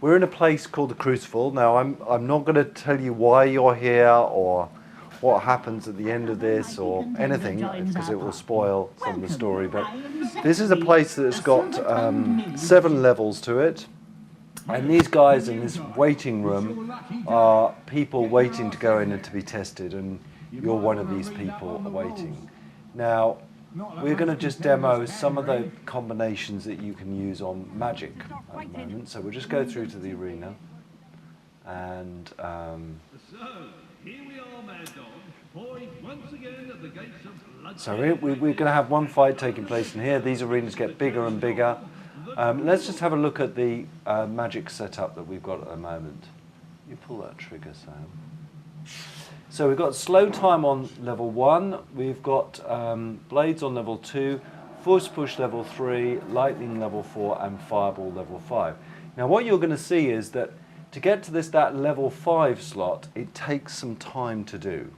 We're in a place called the Crucible. Now, I'm not going to tell you why you're here or what happens at the end of this or anything, because it will spoil some of the story. But this is a place that's got 7 levels to it. And these guys in this waiting room are people waiting to go in and to be tested, and you're one of these people waiting. Now, we're going to just demo some of the combinations that you can use on magic at the moment. So we'll just go through to the arena. And so we're going to have one fight taking place in here. These arenas get bigger and bigger. Let's just have a look at the magic setup that we've got at the moment. You pull that trigger, Sam. So we've got slow time on level 1, we've got blades on level 2, force push level 3, lightning level 4 and fireball level 5. Now what you're going to see is that to get to that level 5 slot, it takes some time to do.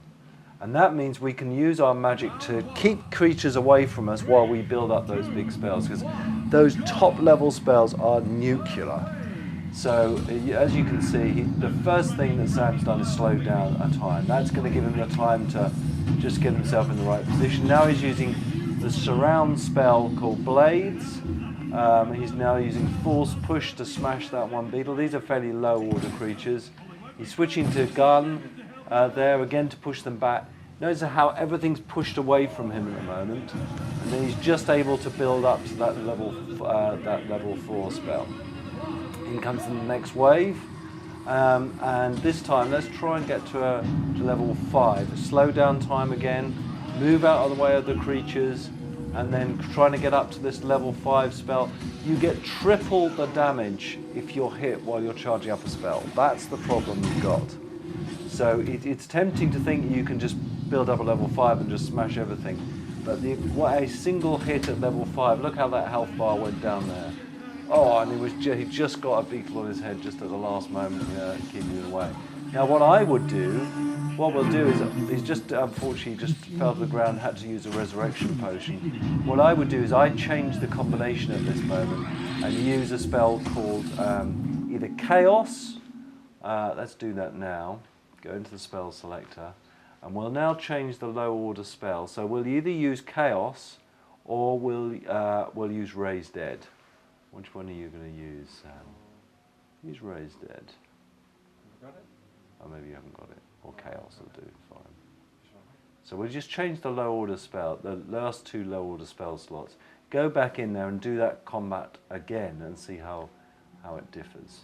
And that means we can use our magic to keep creatures away from us while we build up those big spells, because those top level spells are nuclear. So as you can see, the first thing that Sam's done is slow down a time. That's going to give him the time to just get himself in the right position. Now he's using the surround spell called Blades. He's now using Force Push to smash that one beetle. These are fairly low order creatures. He's switching to Gun there again to push them back. Notice how everything's pushed away from him at the moment. And then he's just able to build up to that level 4 spell. In comes the next wave, and this time let's try and get to level 5. Slow down time again, move out of the way of the creatures, and then trying to get up to this level 5 spell. You get triple the damage if you're hit while you're charging up a spell. That's the problem you've got. So it's tempting to think you can just build up a level 5 and just smash everything, but a single hit at level 5, look how that health bar went down there. Oh, and he just got a beetle on his head just at the last moment, keeping it away. Now what we'll do is, he's just unfortunately just fell to the ground, had to use a resurrection potion. What I would do is I'd change the combination at this moment and use a spell called either Chaos, let's do that now, go into the spell selector, and we'll now change the low order spell. So we'll either use Chaos or we'll use Raise Dead. Which one are you going to use, Sam? Use Raise Dead. Got it? Oh, maybe you haven't got it. Or Chaos will do, fine. So we'll just change the low order spell, the last 2 low order spell slots. Go back in there and do that combat again and see how it differs.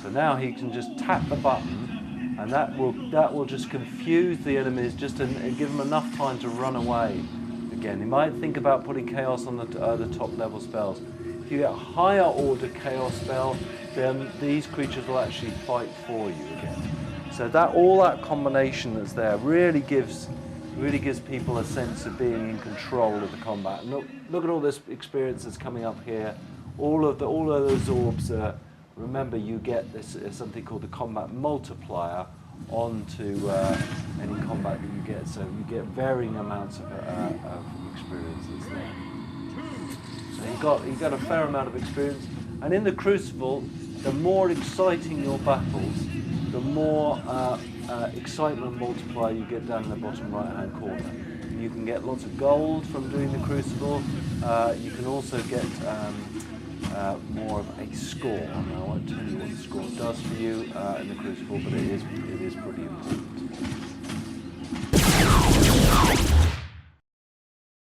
So now he can just tap the button, and that will just confuse the enemies just and give them enough time to run away. Again, you might think about putting Chaos on the top level spells. If you get a higher order Chaos spell, then these creatures will actually fight for you again. So all that combination that's there really gives people a sense of being in control of the combat. And look at all this experience that's coming up here. All of those orbs. Remember, you get this something called the combat multiplier onto any combat that you get, so you get varying amounts of experiences there. So you've got a fair amount of experience, and in the Crucible, the more exciting your battles, the more excitement multiplier you get down in the bottom right hand corner. You can get lots of gold from doing the Crucible. You can also get more of a score. Now, I won't tell you what the score does for you in the Crucible, but it is pretty important.